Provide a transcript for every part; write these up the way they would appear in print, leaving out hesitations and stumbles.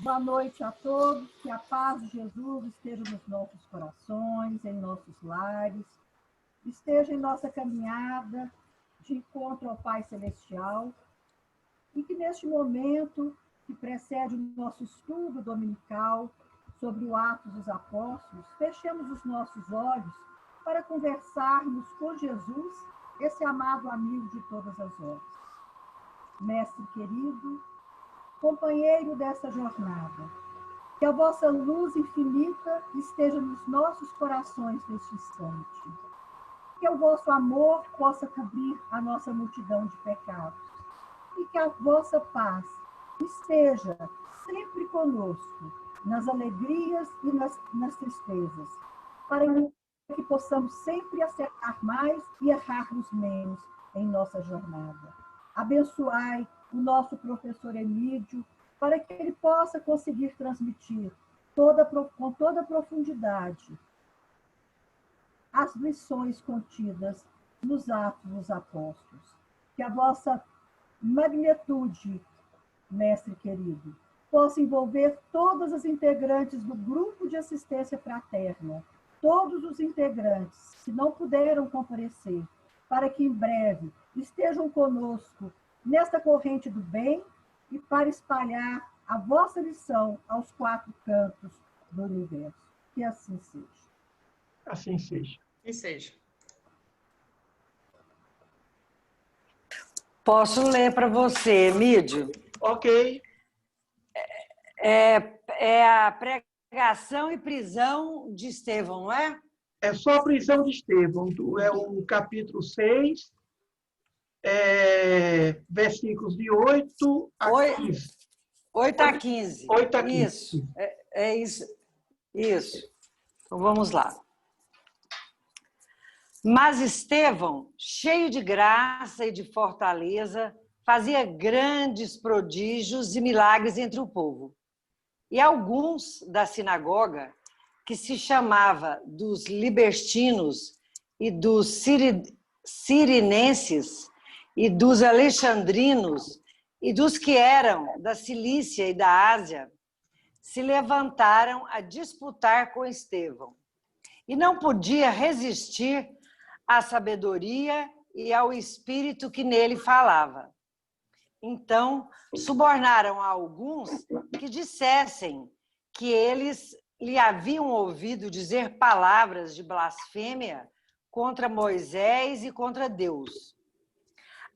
Boa noite a todos, que a paz de Jesus esteja nos nossos corações, em nossos lares, esteja em nossa caminhada de encontro ao Pai Celestial, e que neste momento que precede o nosso estudo dominical sobre o Atos dos Apóstolos, fechemos os nossos olhos para conversarmos com Jesus, esse amado amigo de todas as horas. Mestre querido, companheiro dessa jornada, que a vossa luz infinita esteja nos nossos corações neste instante. Que o vosso amor possa cobrir a nossa multidão de pecados. E que a vossa paz esteja sempre conosco, nas alegrias e nas tristezas, para que possamos sempre acertar mais e errarmos menos em nossa jornada. Abençoai o nosso professor Emídio, para que ele possa conseguir transmitir com toda a profundidade as lições contidas nos Atos dos Apóstolos. Que a vossa magnitude, mestre querido, possa envolver todas as integrantes do grupo de assistência fraterna, todos os integrantes que não puderam comparecer, para que em breve estejam conosco nesta corrente do bem e para espalhar a vossa lição aos quatro cantos do universo. Que assim seja. Assim seja. Que seja. Posso ler para você, Emídio? Ok. É a pregação e prisão de Estevão, não é? É só a prisão de Estevão. É o capítulo 6, versículos de 8 a 15. 8 a 15. 8 a 15. Isso. É isso. Isso. Então, vamos lá. Mas Estevão, cheio de graça e de fortaleza, fazia grandes prodígios e milagres entre o povo. E alguns da sinagoga, que se chamava dos libertinos e dos cirinenses e dos alexandrinos e dos que eram da Cilícia e da Ásia, se levantaram a disputar com Estevão. E não podia resistir à sabedoria e ao espírito que nele falava. Então, subornaram a alguns que dissessem que eles lhe haviam ouvido dizer palavras de blasfêmia contra Moisés e contra Deus.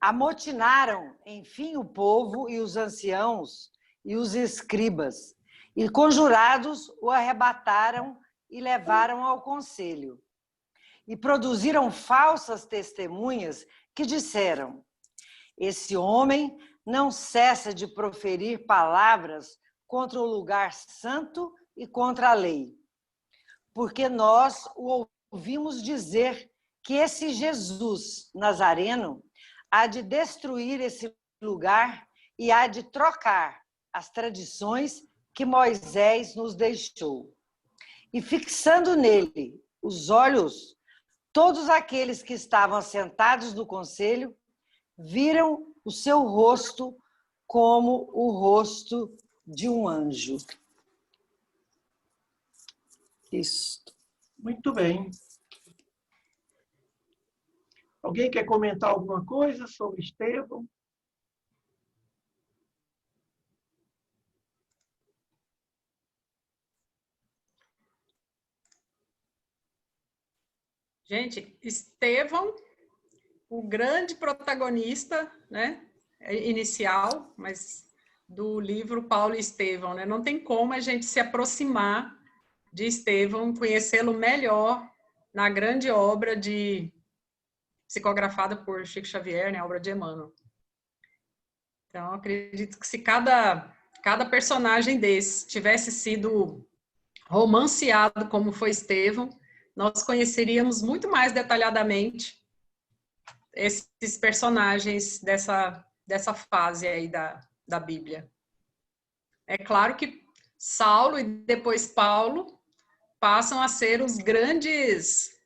Amotinaram, enfim, o povo e os anciãos e os escribas, e conjurados o arrebataram e levaram ao conselho. E produziram falsas testemunhas que disseram: esse homem não cessa de proferir palavras contra o lugar santo e contra a lei. Porque nós o ouvimos dizer que esse Jesus Nazareno há de destruir esse lugar e há de trocar as tradições que Moisés nos deixou. E fixando nele os olhos, todos aqueles que estavam sentados no conselho viram o seu rosto como o rosto de um anjo. Isso. Muito bem. Alguém quer comentar alguma coisa sobre Estevão? Gente, Estevão, o grande protagonista, né, inicial, mas do livro Paulo e Estevão, né? Não tem como a gente se aproximar de Estevão, conhecê-lo melhor na grande obra psicografada por Chico Xavier, né, a obra de Emmanuel. Então, acredito que se cada personagem desse tivesse sido romanceado como foi Estevão, nós conheceríamos muito mais detalhadamente esses personagens dessa fase aí da Bíblia. É claro que Saulo e depois Paulo passam a ser os grandes...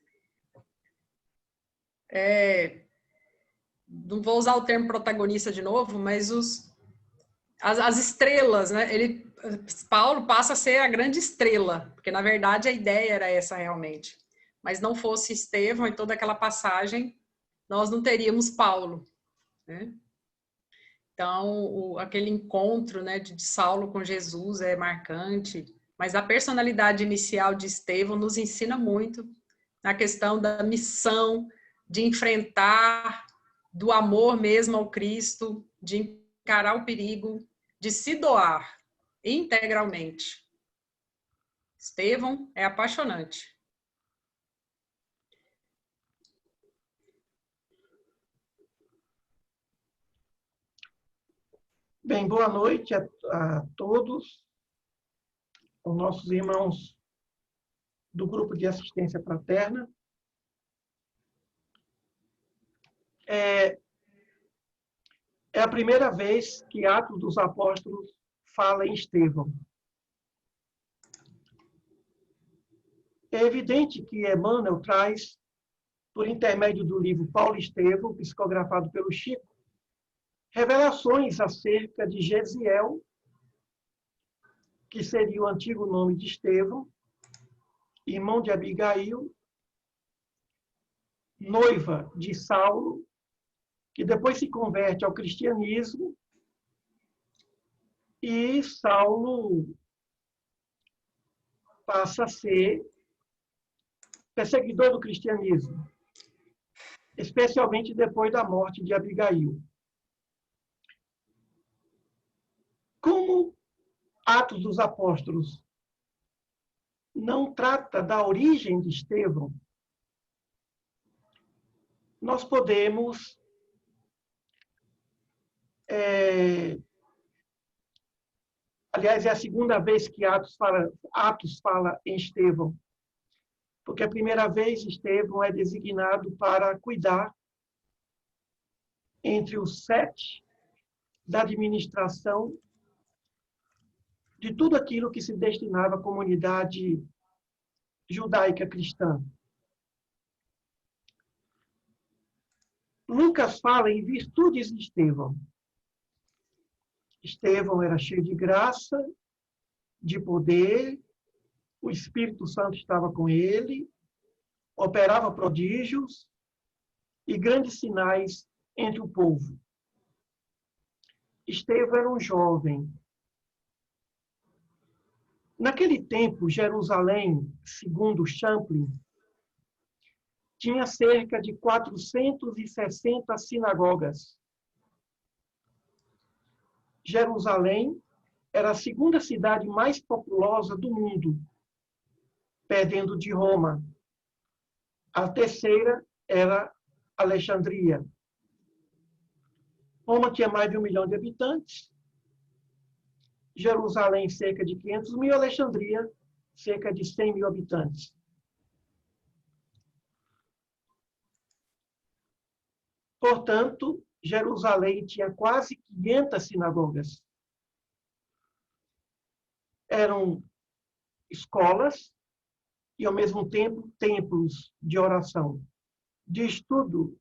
não vou usar o termo protagonista de novo, mas as estrelas, né? Paulo passa a ser a grande estrela, porque na verdade a ideia era essa realmente. Mas não fosse Estevão e toda aquela passagem, nós não teríamos Paulo, né? Então, aquele encontro, né, de Saulo com Jesus é marcante, mas a personalidade inicial de Estevão nos ensina muito na questão da missão, de enfrentar, do amor mesmo ao Cristo, de encarar o perigo, de se doar integralmente. Estevão é apaixonante. Bem, boa noite a todos, os nossos irmãos do Grupo de Assistência Fraterna. É a primeira vez que Atos dos Apóstolos fala em Estevão. É evidente que Emmanuel traz, por intermédio do livro Paulo e Estevão, psicografado pelo Chico, revelações acerca de Gesiel, que seria o antigo nome de Estevão, irmão de Abigail, noiva de Saulo, que depois se converte ao cristianismo, e Saulo passa a ser perseguidor do cristianismo, especialmente depois da morte de Abigail. Como Atos dos Apóstolos não trata da origem de Estevão, nós podemos aliás, é a segunda vez que Atos fala em Estevão, porque a primeira vez Estevão é designado para cuidar entre os 7 da administração de tudo aquilo que se destinava à comunidade judaica cristã. Lucas fala em virtudes de Estevão. Estevão era cheio de graça, de poder, o Espírito Santo estava com ele, operava prodígios e grandes sinais entre o povo. Estevão era um jovem. Naquele tempo, Jerusalém, segundo Champlin, tinha cerca de 460 sinagogas. Jerusalém era a segunda cidade mais populosa do mundo, perdendo de Roma. A terceira era Alexandria. Roma tinha mais de 1 milhão de habitantes, Jerusalém cerca de 500 mil, Alexandria cerca de 100 mil habitantes. Portanto, Jerusalém tinha quase 500 sinagogas. Eram escolas e, ao mesmo tempo, templos de oração, de estudo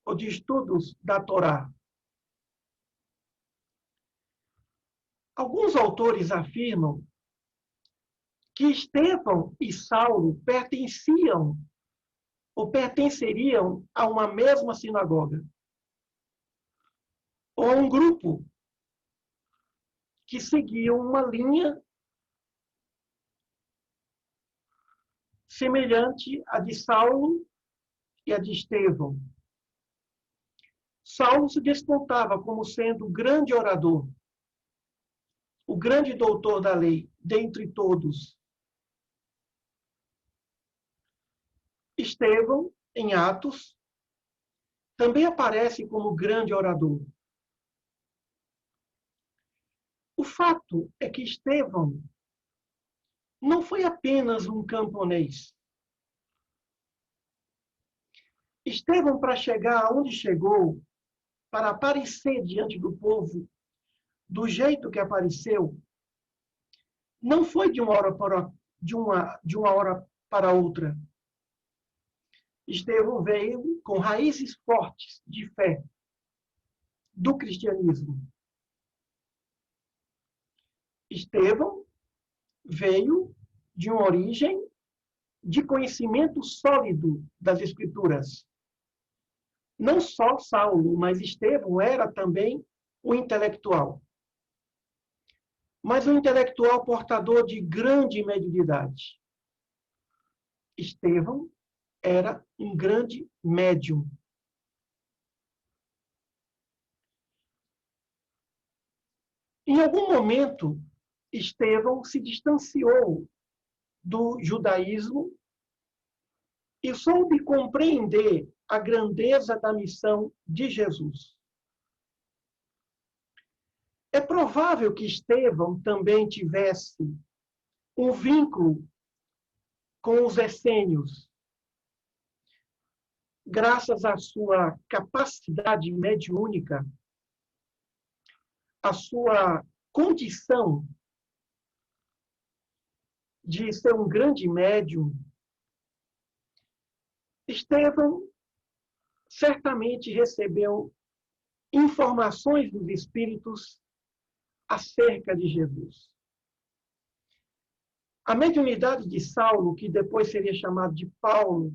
ou de estudos da Torá. Alguns autores afirmam que Estevão e Saulo pertenciam ou pertenceriam a uma mesma sinagoga, ou a um grupo que seguiam uma linha semelhante à de Saulo e à de Estevão. Saulo se despontava como sendo o grande orador, o grande doutor da lei, dentre todos. Estevão, em Atos, também aparece como grande orador. O fato é que Estevão não foi apenas um camponês. Estevão, para chegar aonde chegou, para aparecer diante do povo do jeito que apareceu, não foi de uma hora para outra. Estevão veio com raízes fortes de fé do cristianismo. Estevão veio de uma origem de conhecimento sólido das Escrituras. Não só Saulo, mas Estevão era também um intelectual. Mas um intelectual portador de grande mediunidade. Estevão era um grande médium. Em algum momento, Estevão se distanciou do judaísmo e soube compreender a grandeza da missão de Jesus. É provável que Estevão também tivesse um vínculo com os essênios, graças à sua capacidade mediúnica, à sua condição de ser um grande médium. Estevão certamente recebeu informações dos Espíritos acerca de Jesus. A mediunidade de Saulo, que depois seria chamado de Paulo,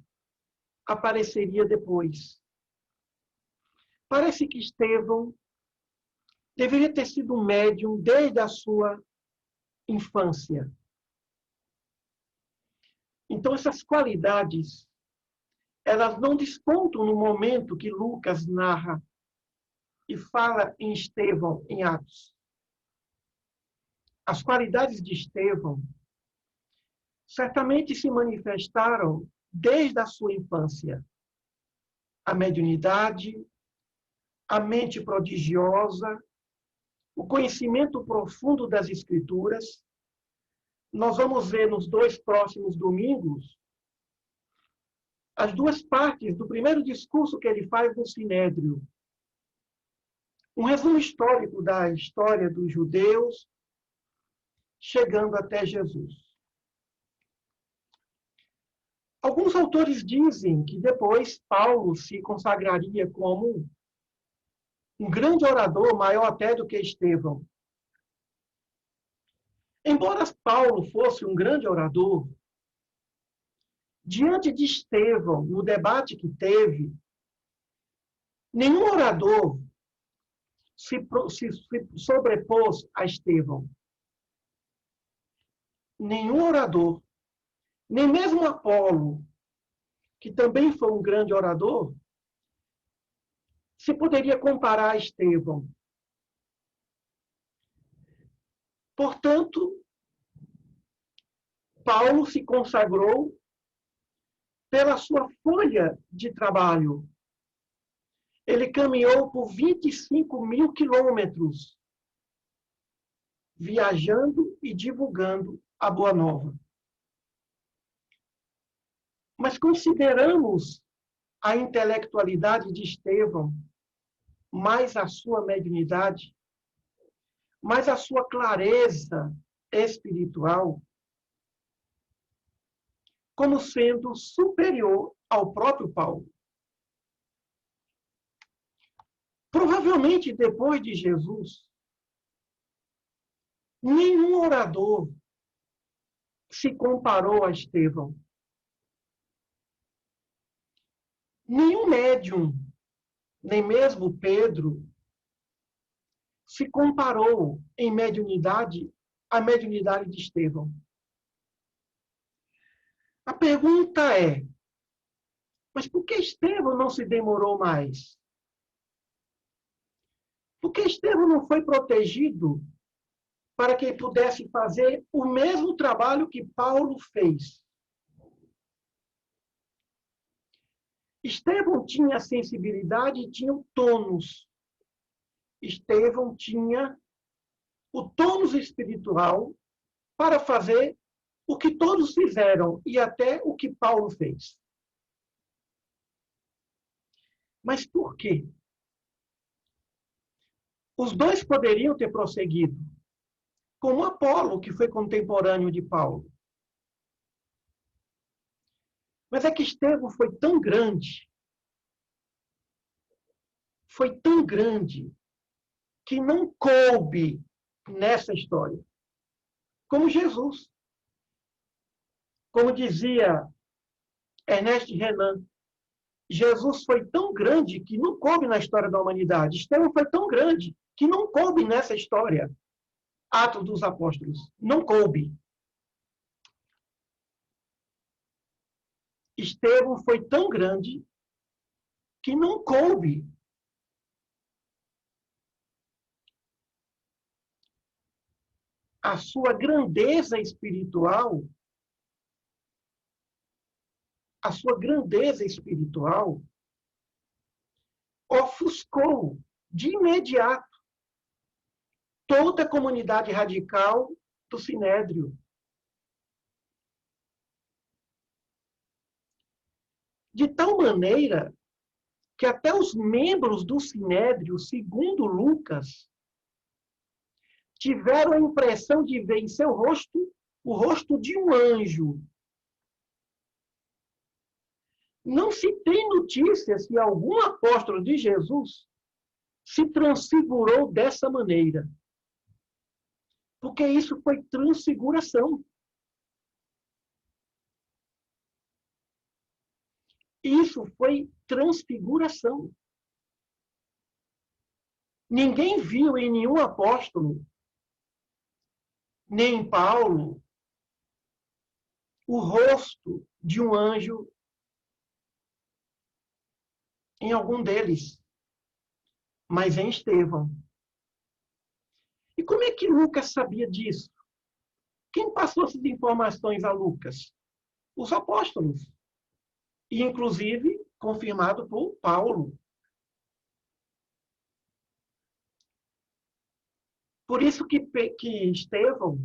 apareceria depois. Parece que Estevão deveria ter sido um médium desde a sua infância. Então, essas qualidades, elas não despontam no momento que Lucas narra e fala em Estevão, em Atos. As qualidades de Estevão certamente se manifestaram desde a sua infância. A mediunidade, a mente prodigiosa, o conhecimento profundo das Escrituras. Nós vamos ver nos 2 próximos domingos as 2 partes do primeiro discurso que ele faz no Sinédrio. Um resumo histórico da história dos judeus, chegando até Jesus. Alguns autores dizem que depois Paulo se consagraria como um grande orador, maior até do que Estevão. Embora Paulo fosse um grande orador, diante de Estevão, no debate que teve, nenhum orador se sobrepôs a Estevão. Nenhum orador, nem mesmo Apolo, que também foi um grande orador, se poderia comparar a Estevão. Portanto, Paulo se consagrou pela sua folha de trabalho. Ele caminhou por 25.000 quilômetros, viajando e divulgando a Boa Nova. Mas consideramos a intelectualidade de Estevão, mais a sua mediunidade, mais a sua clareza espiritual, como sendo superior ao próprio Paulo. Provavelmente, depois de Jesus, nenhum orador se comparou a Estevão. Nenhum médium, nem mesmo Pedro, se comparou em mediunidade à mediunidade de Estevão. A pergunta é, mas por que Estevão não se demorou mais? Por que Estevão não foi protegido para que pudesse fazer o mesmo trabalho que Paulo fez? Estevão tinha sensibilidade e tinha o tônus. Estevão tinha o tônus espiritual para fazer o que todos fizeram e até o que Paulo fez. Mas por quê? Os dois poderiam ter prosseguido, como Apolo, que foi contemporâneo de Paulo. Mas é que Estevão foi tão grande, que não coube nessa história. como Jesus. Como dizia Ernest Renan, Jesus foi tão grande que não coube na história da humanidade. Estevão foi tão grande que não coube nessa história. Atos dos Apóstolos. Não coube. Estevão foi tão grande que não coube. A sua grandeza espiritual, ofuscou de imediato toda a comunidade radical do Sinédrio. De tal maneira que até os membros do Sinédrio, segundo Lucas, tiveram a impressão de ver em seu rosto o rosto de um anjo. Não se tem notícia se algum apóstolo de Jesus se transfigurou dessa maneira. Porque isso foi transfiguração. Isso foi transfiguração. Ninguém viu em nenhum apóstolo, nem em Paulo, o rosto de um anjo em algum deles, mas em Estevão. E como é que Lucas sabia disso? Quem passou essas informações a Lucas? Os apóstolos. E, inclusive, confirmado por Paulo. Por isso que Estevão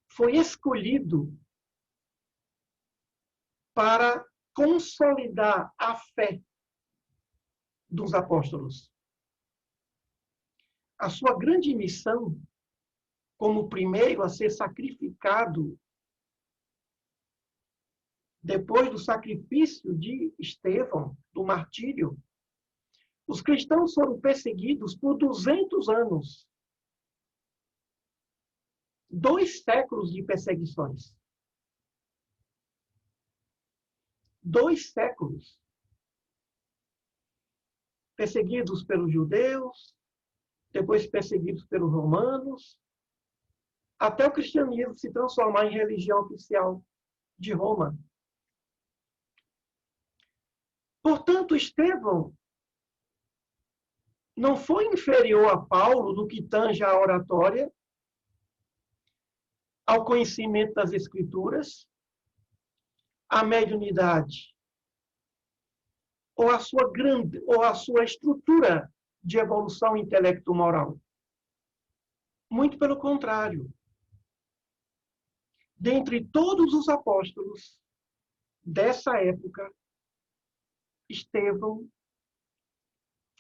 foi escolhido para consolidar a fé dos apóstolos. A sua grande missão, como o primeiro a ser sacrificado, depois do sacrifício de Estevão, do martírio, os cristãos foram perseguidos por 200 anos. 2 séculos de perseguições. 2 séculos. Perseguidos pelos judeus, depois perseguidos pelos romanos, até o cristianismo se transformar em religião oficial de Roma. Portanto, Estevão não foi inferior a Paulo no que tange à oratória, ao conhecimento das Escrituras, à mediunidade, ou à sua estrutura de evolução intelecto-moral. Muito pelo contrário. Dentre todos os apóstolos dessa época, Estevão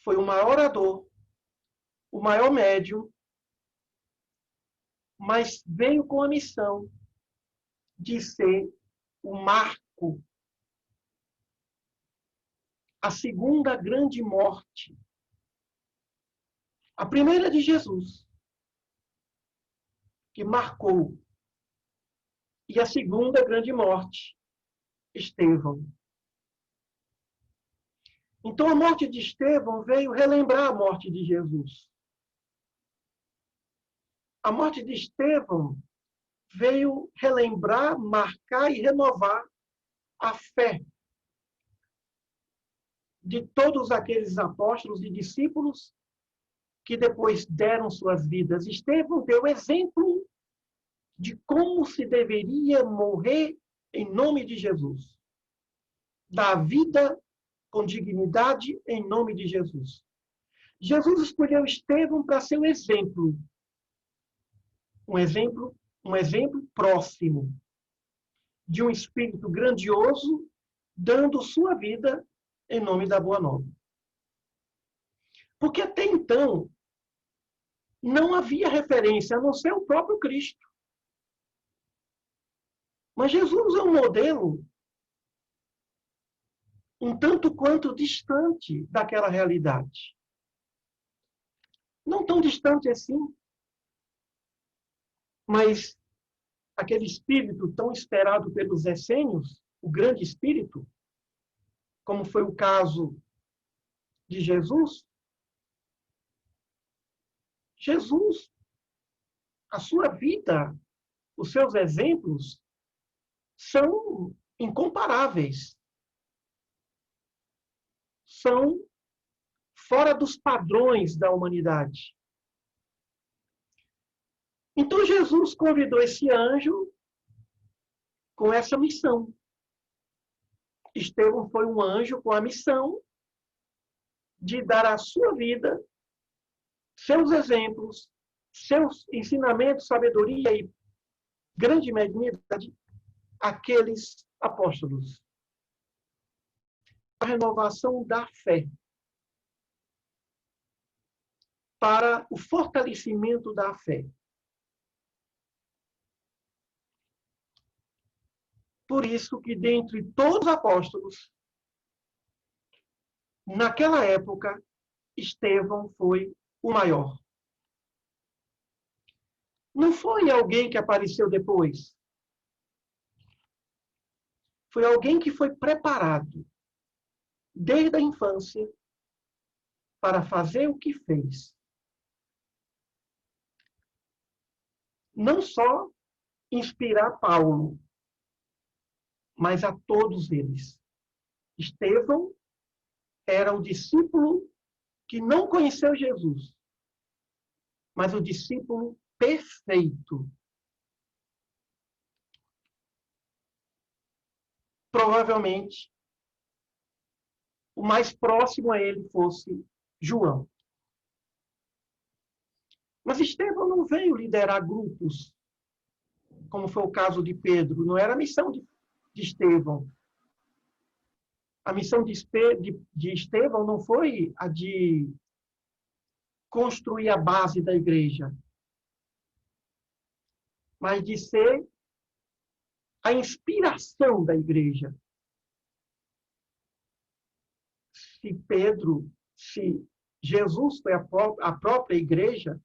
foi o maior orador, o maior médium, mas veio com a missão de ser o marco, a segunda grande morte. A primeira de Jesus, que marcou, e a segunda grande morte, Estevão. Então, a morte de Estevão veio relembrar a morte de Jesus. A morte de Estevão veio relembrar, marcar e renovar a fé de todos aqueles apóstolos e discípulos que depois deram suas vidas. Estevão deu exemplo de como se deveria morrer em nome de Jesus. Dar vida com dignidade em nome de Jesus. Jesus escolheu Estevão para ser um exemplo. Um exemplo próximo de um espírito grandioso dando sua vida em nome da Boa Nova. Porque até então não havia referência a não ser o próprio Cristo. Mas Jesus é um modelo um tanto quanto distante daquela realidade. Não tão distante assim. Mas aquele espírito tão esperado pelos essênios, o grande espírito, como foi o caso de Jesus, a sua vida, os seus exemplos são incomparáveis. São fora dos padrões da humanidade. Então Jesus convidou esse anjo com essa missão. Estevão foi um anjo com a missão de dar a sua vida, seus exemplos, seus ensinamentos, sabedoria e grande mediunidade àqueles apóstolos. A renovação da fé, para o fortalecimento da fé. Por isso que, dentre todos os apóstolos, naquela época, Estevão foi o maior. Não foi alguém que apareceu depois. Foi alguém que foi preparado desde a infância para fazer o que fez. Não só inspirar Paulo, mas a todos eles. Estevão era o discípulo que não conheceu Jesus, mas o discípulo perfeito. Provavelmente, o mais próximo a ele fosse João. Mas Estevão não veio liderar grupos, como foi o caso de Pedro. Não era a missão de Estevão. A missão de Estevão não foi a de construir a base da igreja, mas de ser a inspiração da igreja. Se Jesus foi a própria igreja,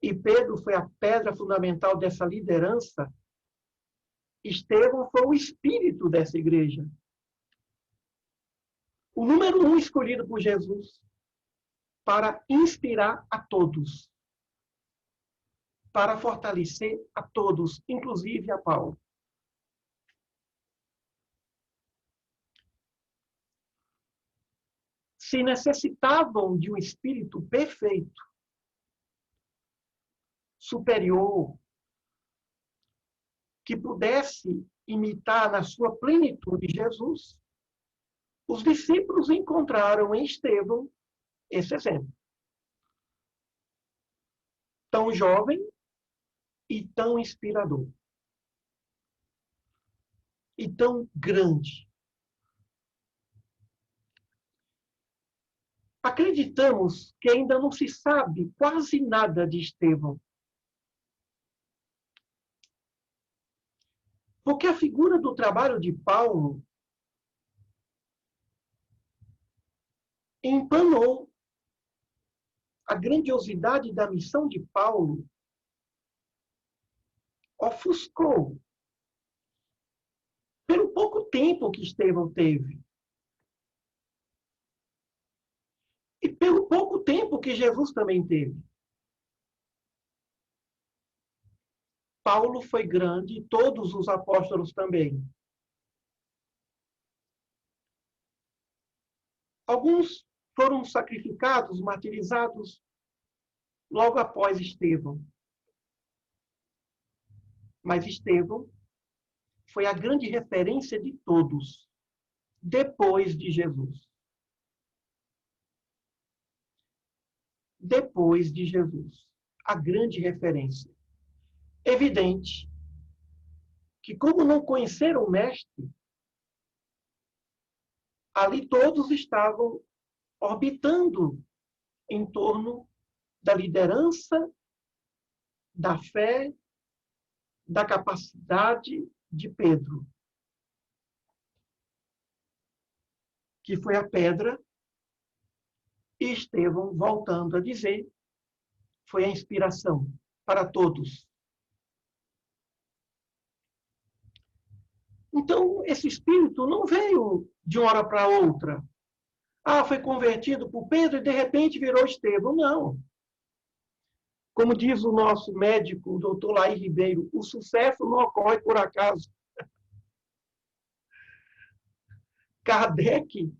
e Pedro foi a pedra fundamental dessa liderança, Estevão foi o espírito dessa igreja. O número 1 escolhido por Jesus para inspirar a todos, para fortalecer a todos, inclusive a Paulo. Se necessitavam de um espírito perfeito, superior, que pudesse imitar na sua plenitude Jesus, os discípulos encontraram em Estevão esse exemplo. Tão jovem e tão inspirador. E tão grande. Acreditamos que ainda não se sabe quase nada de Estevão. Porque a figura do trabalho de Paulo empanou a grandiosidade da missão de Paulo, ofuscou pelo pouco tempo que Estevão teve. E pelo pouco tempo que Jesus também teve. Paulo foi grande e todos os apóstolos também. Alguns foram sacrificados, martirizados logo após Estevão. Mas Estevão foi a grande referência de todos, depois de Jesus. Depois de Jesus, a grande referência. Evidente que, como não conheceram o Mestre, ali todos estavam orbitando em torno da liderança, da fé, da capacidade de Pedro, que foi a pedra, e Estevão, voltando a dizer, foi a inspiração para todos, Então, esse espírito não veio de uma hora para outra. Ah, foi convertido por Pedro e de repente virou Estevão. Não. Como diz o nosso médico, o doutor Laí Ribeiro, o sucesso não ocorre por acaso. Kardec,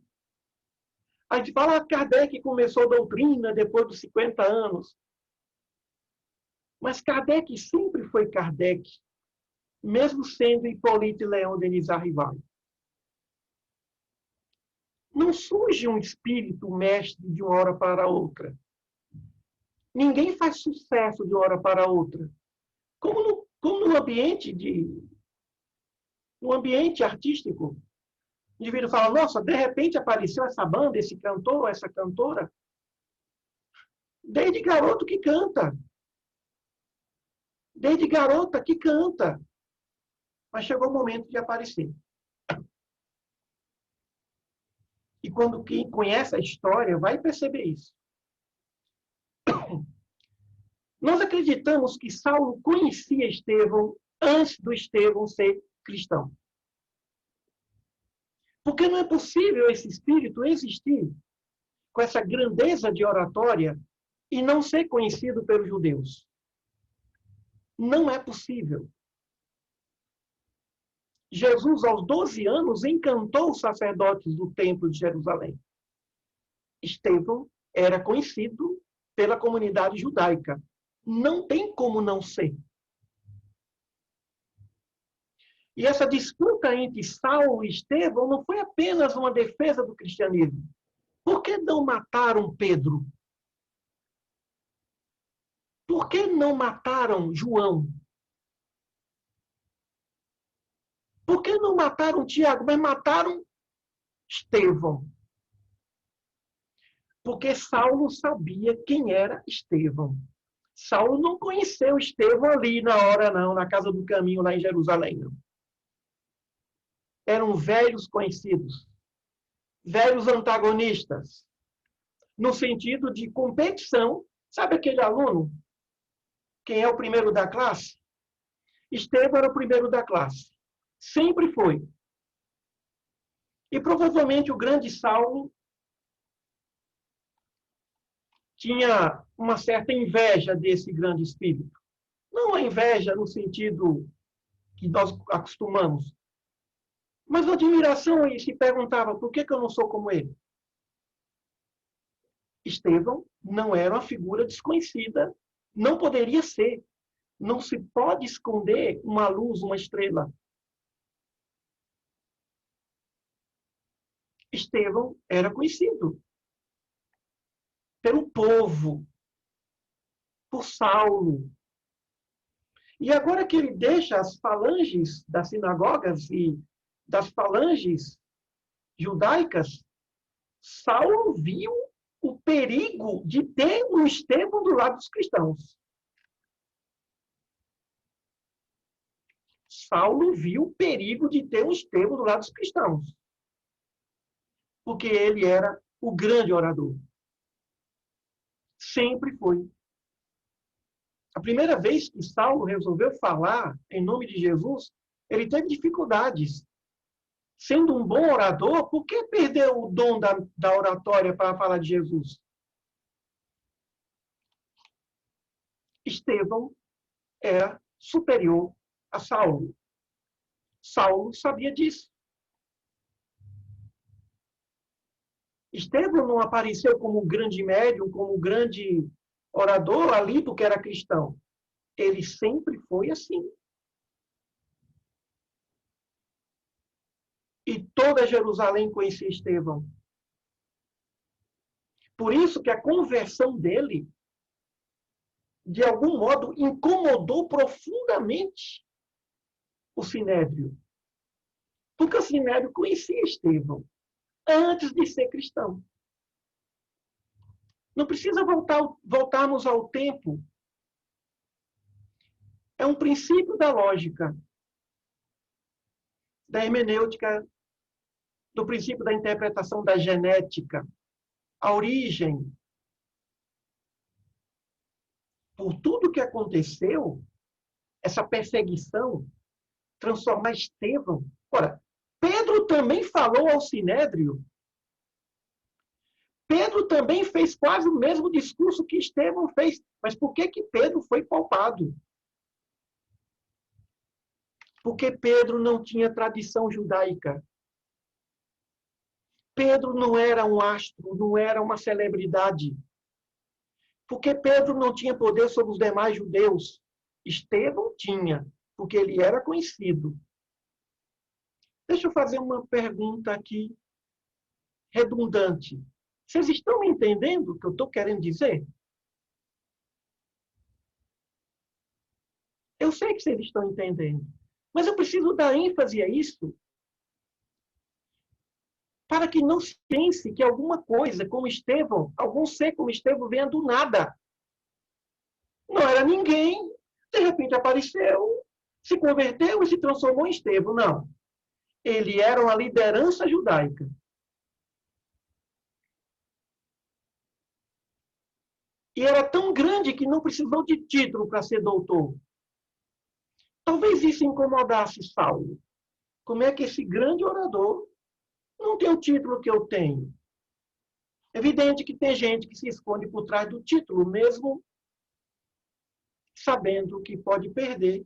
a gente fala que Kardec começou a doutrina depois dos 50 anos. Mas Kardec sempre foi Kardec, mesmo sendo Hippolyte Leon Denis Arrival. Não surge um espírito mestre de uma hora para outra. Ninguém faz sucesso de uma hora para outra. Como no ambiente artístico. O indivíduo fala, nossa, de repente apareceu essa banda, esse cantor, essa cantora. Desde garoto que canta. Desde garota que canta. Mas chegou o momento de aparecer. E quando quem conhece a história vai perceber isso. Nós acreditamos que Saulo conhecia Estevão antes do Estevão ser cristão. Porque não é possível esse espírito existir com essa grandeza de oratória e não ser conhecido pelos judeus. Não é possível. Jesus, aos 12 anos, encantou os sacerdotes do Templo de Jerusalém. Estevão era conhecido pela comunidade judaica. Não tem como não ser. E essa disputa entre Saulo e Estevão não foi apenas uma defesa do cristianismo. Por que não mataram Pedro? Por que não mataram João? Por que não mataram Tiago, mas mataram Estevão? Porque Saulo sabia quem era Estevão. Saulo não conheceu Estevão ali na hora, não, na casa do caminho, lá em Jerusalém, não. Eram velhos conhecidos, velhos antagonistas, no sentido de competição. Sabe aquele aluno? Quem é o primeiro da classe? Estevão era o primeiro da classe. Sempre foi. E provavelmente o grande Saulo tinha uma certa inveja desse grande espírito. Não a inveja no sentido que nós acostumamos, mas uma admiração, e se perguntava, por que eu não sou como ele? Estevão não era uma figura desconhecida, não poderia ser. Não se pode esconder uma luz, uma estrela. Estevão era conhecido pelo povo, por Saulo. E agora que ele deixa as falanges das sinagogas e das falanges judaicas, Saulo viu o perigo de ter um Estevão do lado dos cristãos. Saulo viu o perigo de ter um Estevão do lado dos cristãos. Porque ele era o grande orador. Sempre foi. A primeira vez que Saulo resolveu falar em nome de Jesus, ele teve dificuldades. Sendo um bom orador, por que perdeu o dom da oratória para falar de Jesus? Estevão era superior a Saulo. Saulo sabia disso. Estevão não apareceu como grande médium, como grande orador ali porque era cristão. Ele sempre foi assim. E toda Jerusalém conhecia Estevão. Por isso que a conversão dele, de algum modo, incomodou profundamente o Sinédrio. Porque o Sinédrio conhecia Estevão antes de ser cristão. Não precisa voltarmos ao tempo. É um princípio da lógica, da hermenêutica, do princípio da interpretação da genética, a origem. Por tudo que aconteceu, essa perseguição, transformar Estevão Ora, Pedro também falou ao Sinédrio. Pedro também fez quase o mesmo discurso que Estevão fez. Mas por que que Pedro foi poupado? Porque Pedro não tinha tradição judaica. Pedro não era um astro, não era uma celebridade. Porque Pedro não tinha poder sobre os demais judeus. Estevão tinha, porque ele era conhecido. Deixa eu fazer uma pergunta aqui, redundante. Vocês estão me entendendo o que eu estou querendo dizer? Eu sei que vocês estão entendendo, mas eu preciso dar ênfase a isso para que não se pense que alguma coisa como Estevão, algum ser como Estevão venha do nada. Não era ninguém, de repente apareceu, se converteu e se transformou em Estevão. Não. Ele era uma liderança judaica. E era tão grande que não precisou de título para ser doutor. Talvez isso incomodasse Saulo. Como é que esse grande orador não tem o título que eu tenho? É evidente que tem gente que se esconde por trás do título, mesmo sabendo que pode perder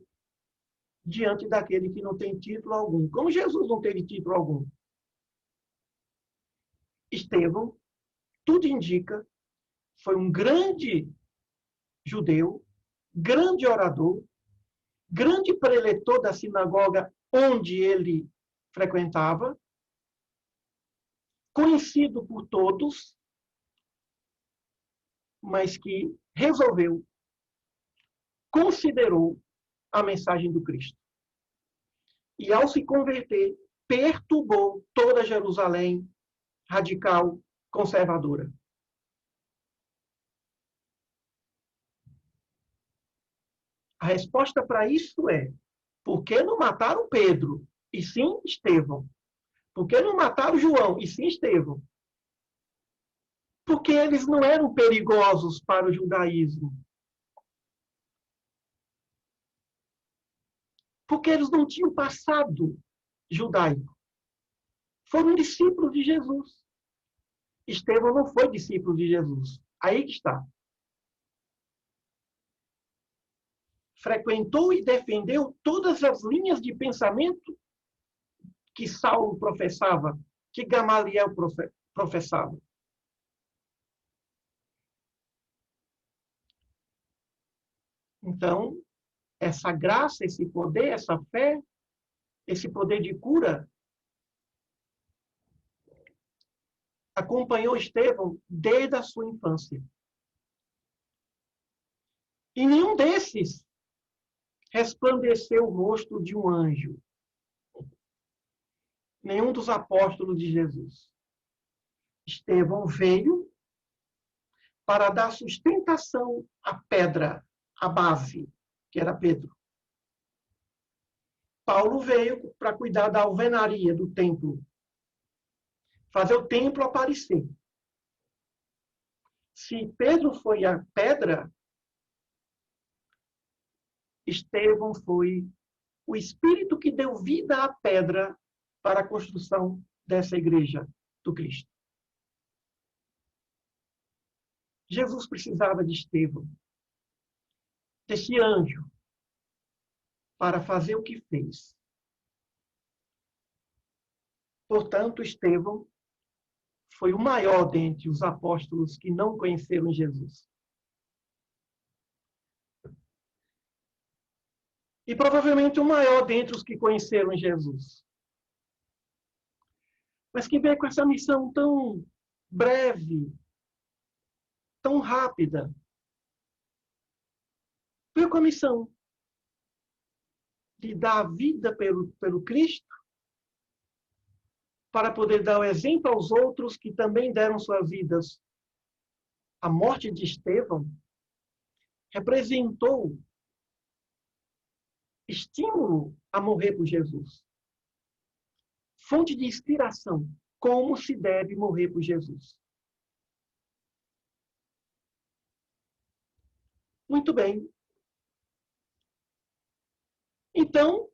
diante daquele que não tem título algum. Como Jesus não teve título algum. Estevão, tudo indica, foi um grande judeu, grande orador, grande preletor da sinagoga onde ele frequentava, conhecido por todos, mas que resolveu, considerou a mensagem do Cristo. E ao se converter, perturbou toda Jerusalém radical, conservadora. A resposta para isso é: por que não mataram Pedro, e sim Estevão? Por que não mataram João, e sim Estevão? Porque eles não eram perigosos para o judaísmo. Porque eles não tinham passado judaico. Foram discípulos de Jesus. Estevão não foi discípulo de Jesus. Aí que está. Frequentou e defendeu todas as linhas de pensamento que Saulo professava, que Gamaliel professava. Então, essa graça, esse poder, essa fé, esse poder de cura, acompanhou Estevão desde a sua infância. E nenhum desses resplandeceu o rosto de um anjo. Nenhum dos apóstolos de Jesus. Estevão veio para dar sustentação à pedra, à base, que era Pedro. Paulo veio para cuidar da alvenaria do templo, fazer o templo aparecer. Se Pedro foi a pedra, Estevão foi o espírito que deu vida à pedra para a construção dessa igreja do Cristo. Jesus precisava de Estevão, desse anjo, para fazer o que fez. Portanto, Estevão foi o maior dentre os apóstolos que não conheceram Jesus. E provavelmente o maior dentre os que conheceram Jesus. Mas que veio com essa missão tão breve, tão rápida. Veio com a missão de dar a vida pelo Cristo, para poder dar o exemplo aos outros que também deram suas vidas. A morte de Estevão representou estímulo a morrer por Jesus. Fonte de inspiração. Como se deve morrer por Jesus. Muito bem. Então,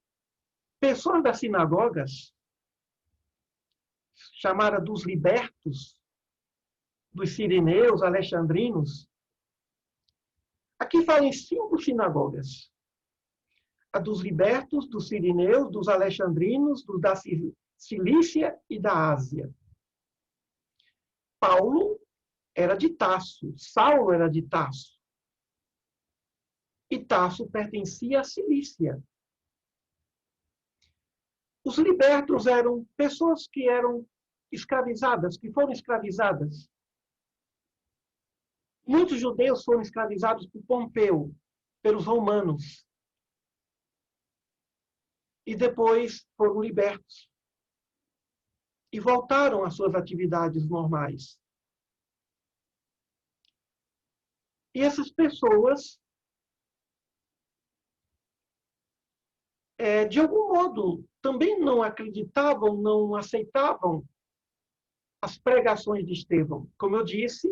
pessoas das sinagogas, chamadas dos libertos, dos sirineus, alexandrinos, aqui fala em 5 sinagogas. A dos libertos, dos sirineus, dos alexandrinos, dos da Cilícia e da Ásia. Paulo era de Tarso, Saulo era de Tarso. E Tarso pertencia à Cilícia. Os libertos eram pessoas que eram escravizadas, que foram escravizadas. Muitos judeus foram escravizados por Pompeu, pelos romanos. E depois foram libertos. E voltaram às suas atividades normais. E essas pessoas, de algum modo, também não acreditavam, não aceitavam as pregações de Estevão. Como eu disse,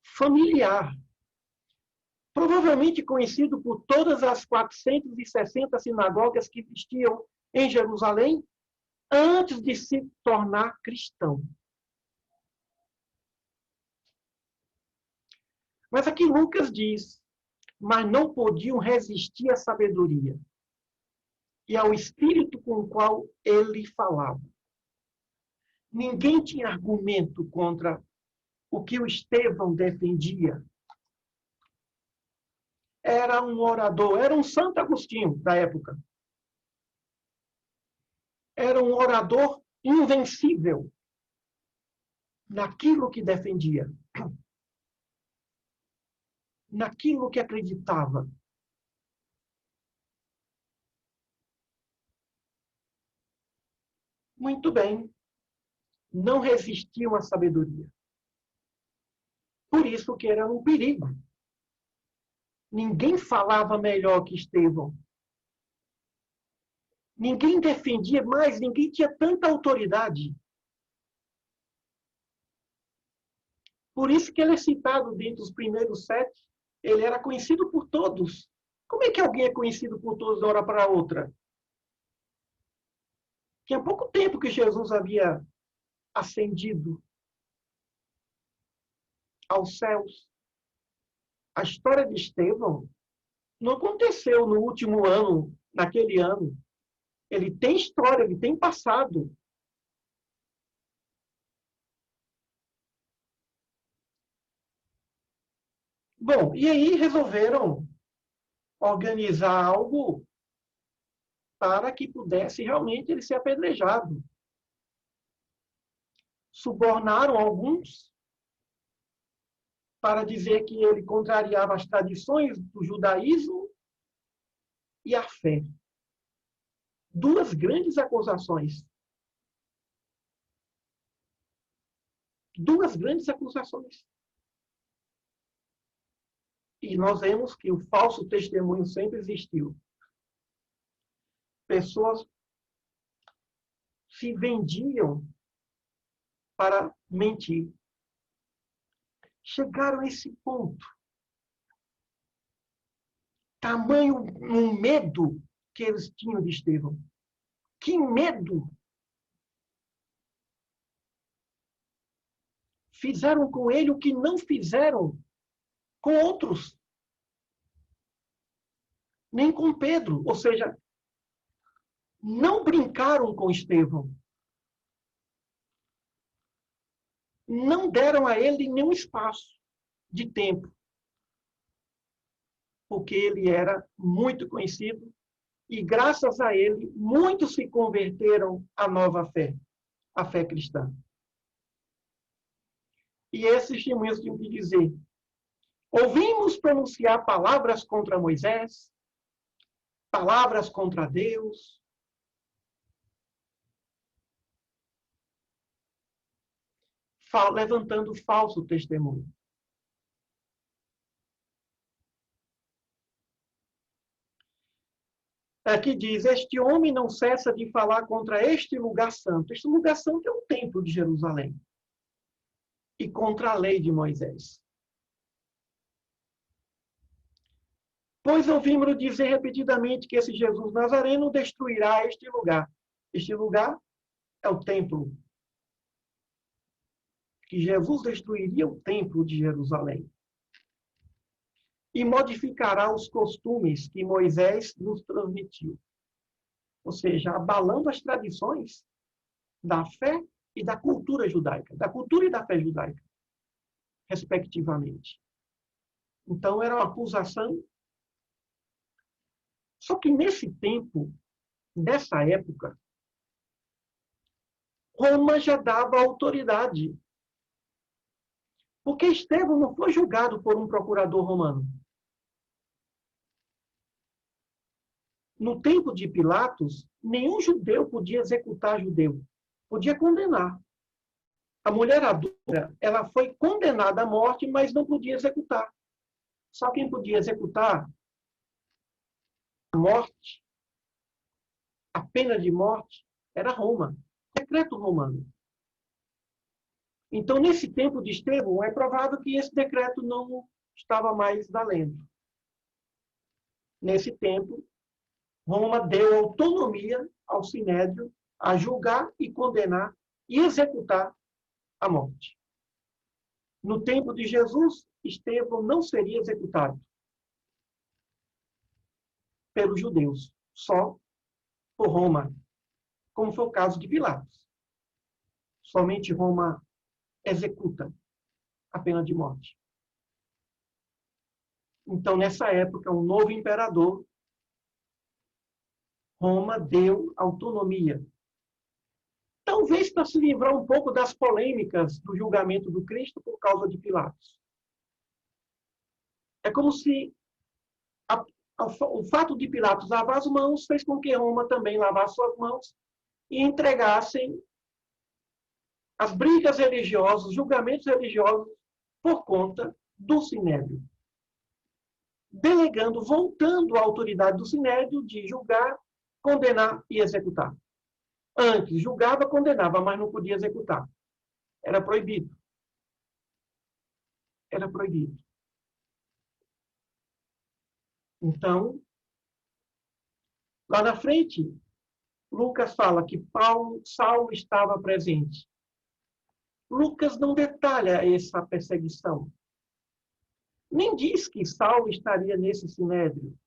familiar. Provavelmente conhecido por todas as 460 sinagogas que existiam em Jerusalém, antes de se tornar cristão. Mas aqui Lucas diz, mas não podiam resistir à sabedoria e ao espírito com o qual ele falava. Ninguém tinha argumento contra o que o Estevão defendia. Era um orador, era um Santo Agostinho da época. Era um orador invencível naquilo que defendia, naquilo que acreditava. Muito bem, não resistiam à sabedoria. Por isso que era um perigo. Ninguém falava melhor que Estevão. Ninguém defendia mais, ninguém tinha tanta autoridade. Por isso que ele é citado dentre os primeiros 7. Ele era conhecido por todos. Como é que alguém é conhecido por todos de uma hora para outra? Tinha pouco tempo que Jesus havia ascendido aos céus. A história de Estevão não aconteceu no último ano, naquele ano. Ele tem história, ele tem passado. Bom, e aí resolveram organizar algo para que pudesse realmente ele ser apedrejado. Subornaram alguns para dizer que ele contrariava as tradições do judaísmo e a fé. 2 grandes acusações. 2 grandes acusações. E nós vemos que o falso testemunho sempre existiu. Pessoas se vendiam para mentir. Chegaram a esse ponto. Tamanho um medo que eles tinham de Estevão. Que medo! Fizeram com ele o que não fizeram com outros. Nem com Pedro. Ou seja, não brincaram com Estevão. Não deram a ele nenhum espaço de tempo. Porque ele era muito conhecido e, graças a ele, muitos se converteram à nova fé, à fé cristã. E esses testemunhos tinham que dizer: ouvimos pronunciar palavras contra Moisés, palavras contra Deus. Levantando falso testemunho. Aqui diz, este homem não cessa de falar contra este lugar santo. Este lugar santo é o templo de Jerusalém. E contra a lei de Moisés. Pois ouvimos dizer repetidamente que esse Jesus Nazareno destruirá este lugar. Este lugar é o templo. Que Jesus destruiria o templo de Jerusalém. E modificará os costumes que Moisés nos transmitiu. Ou seja, abalando as tradições da fé e da cultura judaica, da cultura e da fé judaica, respectivamente. Então, era uma acusação. Só que nesse tempo, nessa época, Roma já dava autoridade. Porque Estevão não foi julgado por um procurador romano. No tempo de Pilatos, nenhum judeu podia executar judeu. Podia condenar. A mulher adulta, ela foi condenada à morte, mas não podia executar. Só quem podia executar a morte, a pena de morte, era Roma. Decreto romano. Então, nesse tempo de Estevão, é provável que esse decreto não estava mais valendo. Nesse tempo, Roma deu autonomia ao Sinédrio a julgar e condenar e executar a morte. No tempo de Jesus, Estevão não seria executado pelos judeus, só por Roma, como foi o caso de Pilatos. Somente Roma executa a pena de morte. Então, nessa época, um novo imperador, Roma deu autonomia. Talvez para se livrar um pouco das polêmicas do julgamento do Cristo por causa de Pilatos. É como se o fato de Pilatos lavar as mãos fez com que Roma também lavasse suas mãos e entregassem as brigas religiosas, os julgamentos religiosos por conta do Sinédrio. Delegando, voltando à autoridade do Sinédrio de julgar, condenar e executar. Antes, julgava, condenava, mas não podia executar. Era proibido. Era proibido. Então, lá na frente, Lucas fala que Saulo estava presente. Lucas não detalha essa perseguição. Nem diz que Saulo estaria nesse sinédrio.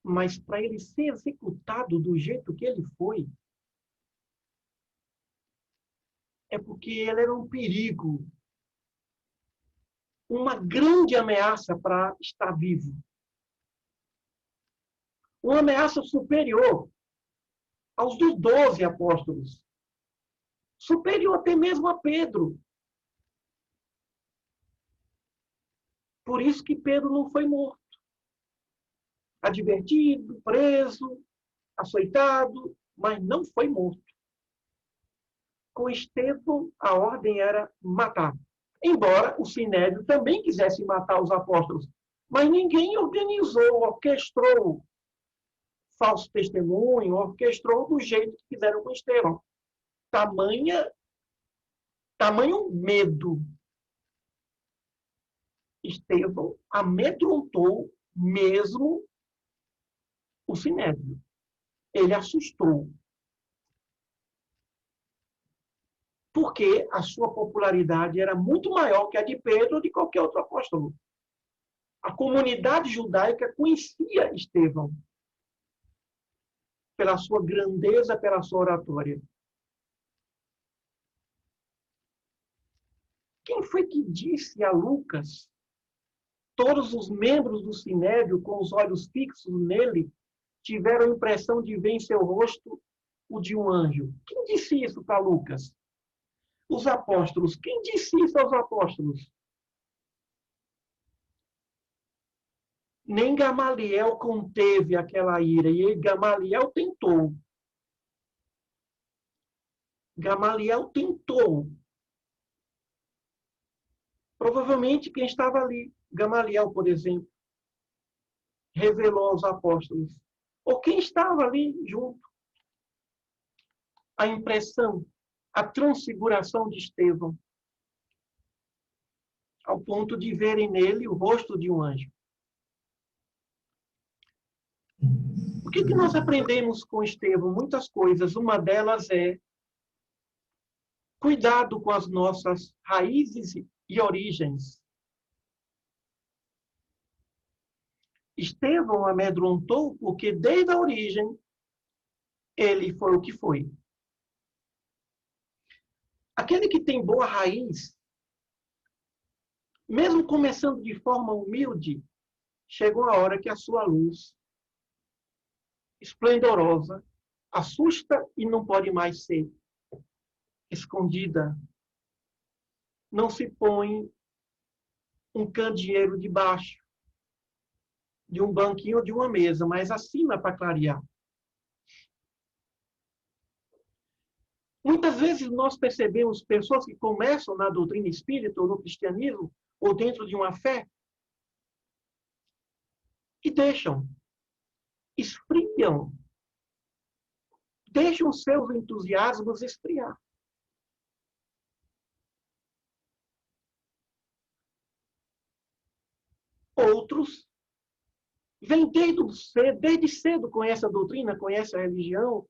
Mas para ele ser executado do jeito que ele foi, é porque ele era um perigo, uma grande ameaça para estar vivo. Uma ameaça superior aos dos 12 apóstolos. Superior até mesmo a Pedro. Por isso que Pedro não foi morto. Advertido, preso, açoitado, mas não foi morto. Com Estevão, a ordem era matar. Embora o Sinédrio também quisesse matar os apóstolos, mas ninguém organizou, orquestrou falso testemunho, orquestrou do jeito que fizeram com Estevão. Tamanho medo. Estevão amedrontou mesmo o Sinédrio. Ele assustou. Porque a sua popularidade era muito maior que a de Pedro ou de qualquer outro apóstolo. A comunidade judaica conhecia Estevão pela sua grandeza, pela sua oratória. Quem foi que disse a Lucas? Todos os membros do Sinédrio, com os olhos fixos nele, tiveram a impressão de ver em seu rosto o de um anjo. Quem disse isso para Lucas? Os apóstolos. Quem disse isso aos apóstolos? Nem Gamaliel conteve aquela ira, e Gamaliel tentou. Gamaliel tentou. Provavelmente quem estava ali, Gamaliel, por exemplo, revelou aos apóstolos. Ou quem estava ali junto. A impressão, a transfiguração de Estevão. ao ponto de verem nele o rosto de um anjo. O que nós aprendemos com Estevão? Muitas coisas. Uma delas é cuidado com as nossas raízes e origens. Estevão amedrontou porque, desde a origem, ele foi o que foi. Aquele que tem boa raiz, mesmo começando de forma humilde, chegou a hora que a sua luz esplendorosa assusta e não pode mais ser escondida. Não se põe um candeeiro debaixo de um banquinho ou de uma mesa, mas acima para clarear. Muitas vezes nós percebemos pessoas que começam na doutrina espírita ou no cristianismo ou dentro de uma fé e esfriam, deixam seus entusiasmos esfriar. Outros vêm desde cedo com essa doutrina, com essa religião,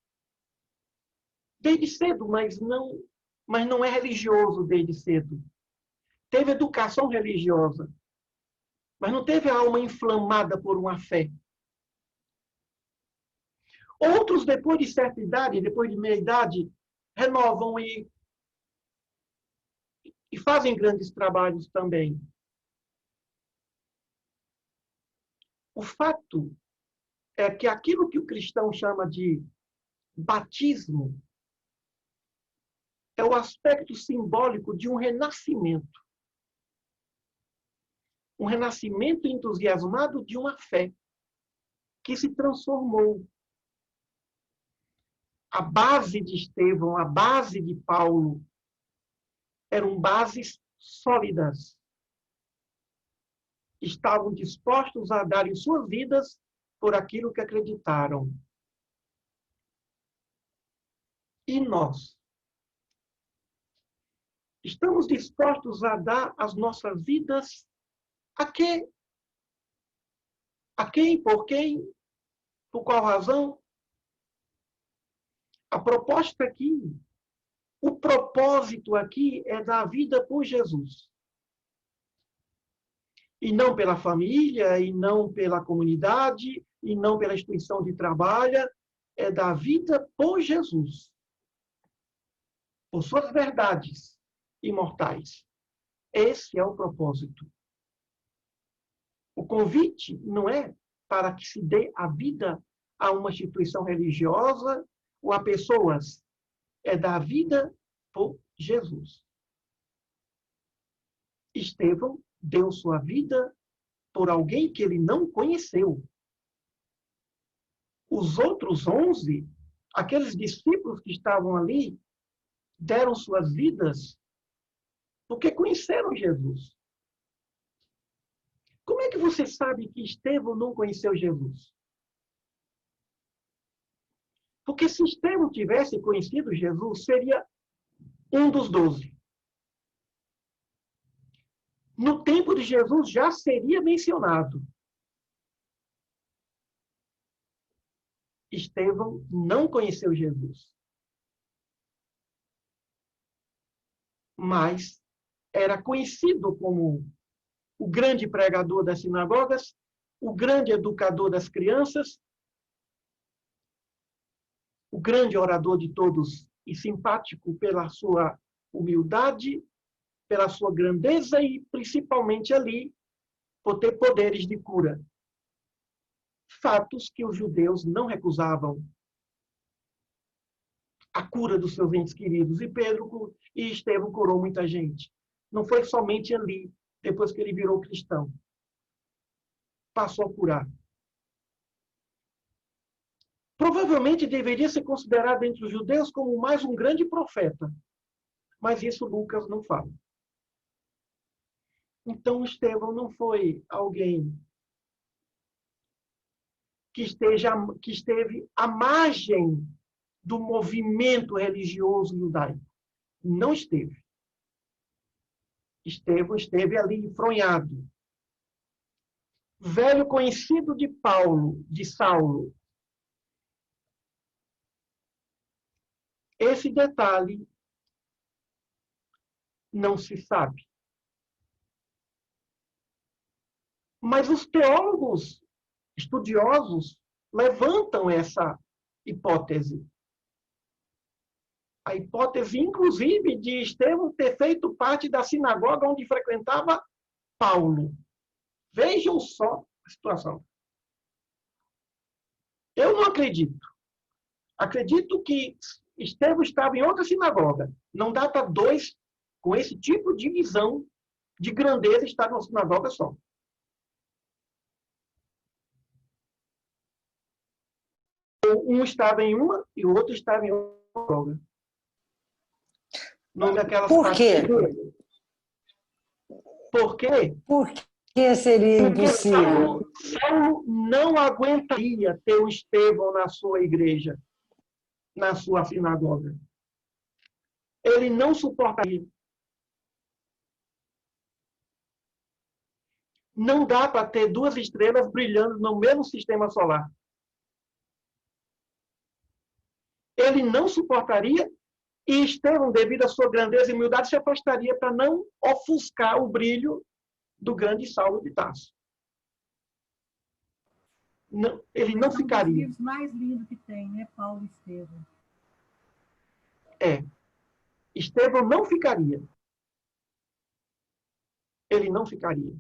desde cedo, mas não é religioso desde cedo. Teve educação religiosa, mas não teve a alma inflamada por uma fé. Outros, depois de certa idade, depois de meia idade, renovam e fazem grandes trabalhos também. O fato é que aquilo que o cristão chama de batismo é o aspecto simbólico de um renascimento. Um renascimento entusiasmado de uma fé que se transformou. A base de Estevão, a base de Paulo, eram bases sólidas. Estavam dispostos a darem suas vidas por aquilo que acreditaram. E nós? Estamos dispostos a dar as nossas vidas a quê? A quem? Por quem? Por qual razão? A proposta aqui, o propósito aqui é dar vida por Jesus. E não pela família, e não pela comunidade, e não pela instituição de trabalho, é dar vida por Jesus. Por suas verdades imortais. Esse é o propósito. O convite não é para que se dê a vida a uma instituição religiosa ou a pessoas. É dar vida por Jesus. Estevão deu sua vida por alguém que ele não conheceu. Os outros 11, aqueles discípulos que estavam ali, deram suas vidas porque conheceram Jesus. Como é que você sabe que Estevão não conheceu Jesus? Porque se Estevão tivesse conhecido Jesus, seria um dos 12. No tempo de Jesus já seria mencionado. Estevão não conheceu Jesus. Mas era conhecido como o grande pregador das sinagogas, o grande educador das crianças, o grande orador de todos e simpático pela sua humildade, pela sua grandeza e, principalmente ali, por ter poderes de cura. Fatos que os judeus não recusavam. A cura dos seus entes queridos. E Pedro e Estevão curou muita gente. Não foi somente ali, depois que ele virou cristão. Passou a curar. Provavelmente deveria ser considerado entre os judeus como mais um grande profeta. Mas isso Lucas não fala. Então, Estevão não foi alguém que esteve à margem do movimento religioso judaico. Não esteve. Estevão esteve ali enfronhado. Velho conhecido de Paulo, de Saulo. Esse detalhe não se sabe. Mas os teólogos estudiosos levantam essa hipótese. A hipótese, inclusive, de Estevão ter feito parte da sinagoga onde frequentava Paulo. Vejam só a situação. Eu não acredito. Acredito que Estevão estava em outra sinagoga. Não dá para dois, com esse tipo de visão de grandeza, estar numa sinagoga só. Um estava em uma e o outro estava em outra sinagoga. Por quê? Por quê? Por que seria impossível? Saulo não aguentaria ter o Estevão na sua igreja, na sua sinagoga. Ele não suportaria. Não dá para ter duas estrelas brilhando no mesmo sistema solar. Ele não suportaria e Estevão, devido à sua grandeza e humildade, se afastaria para não ofuscar o brilho do grande Saulo de Tarso. Não, ele não ficaria. Um dos livros mais lindos que tem, né? Paulo e Estevão. Estevão não ficaria. Ele não ficaria.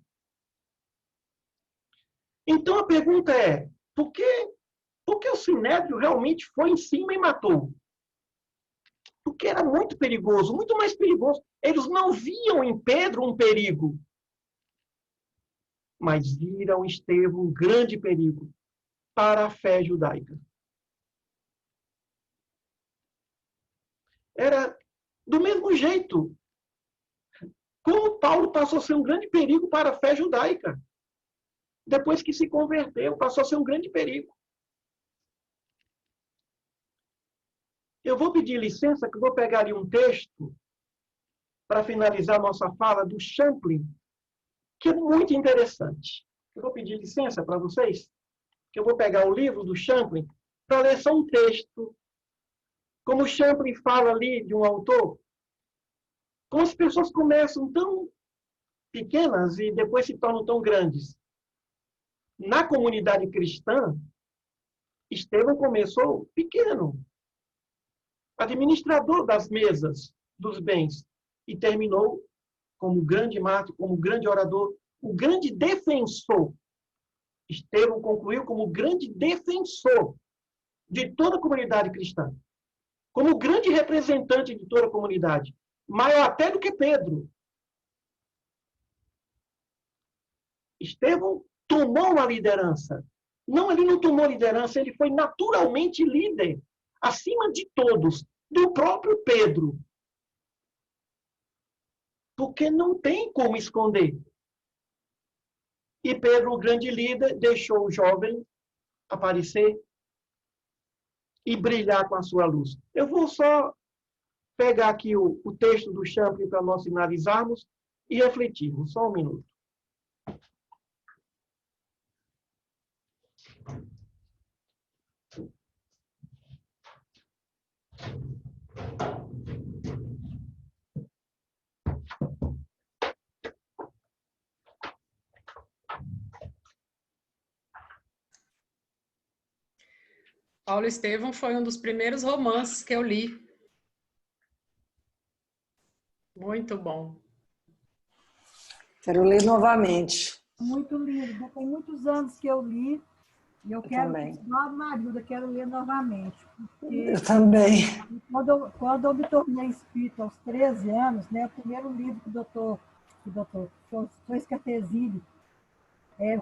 Então a pergunta é, por que o Sinédrio realmente foi em cima e matou? Porque era muito perigoso, muito mais perigoso. Eles não viam em Pedro um perigo, mas viram em Estevão um grande perigo para a fé judaica. Era do mesmo jeito. Como Paulo passou a ser um grande perigo para a fé judaica. Depois que se converteu, passou a ser um grande perigo. Eu vou pedir licença, que eu vou pegar ali um texto para finalizar nossa fala do Champlin, que é muito interessante. Eu vou pedir licença para vocês, que eu vou pegar o livro do Champlin para ler só um texto. Como o Champlin fala ali de um autor, como as pessoas começam tão pequenas e depois se tornam tão grandes. Na comunidade cristã, Estevão começou pequeno, administrador das mesas dos bens, e terminou como grande mártir, como grande orador, o grande defensor. Estevão concluiu como grande defensor de toda a comunidade cristã, como grande representante de toda a comunidade, maior até do que Pedro. Estevão tomou uma liderança. Não, ele não tomou liderança, ele foi naturalmente líder, acima de todos, do próprio Pedro. Porque não tem como esconder. E Pedro, o grande líder, deixou o jovem aparecer e brilhar com a sua luz. Eu vou só pegar aqui o texto do Champlin para nós finalizarmos e refletirmos. Só um minuto. Paulo Estevão foi um dos primeiros romances que eu li. Muito bom. Quero ler novamente. Muito lindo. Tem muitos anos que eu li e eu quero, igual a Marilda, quero ler novamente. Eu também. Quando eu me tornei espírita aos 13 anos, né, o primeiro livro que o doutor Escatesini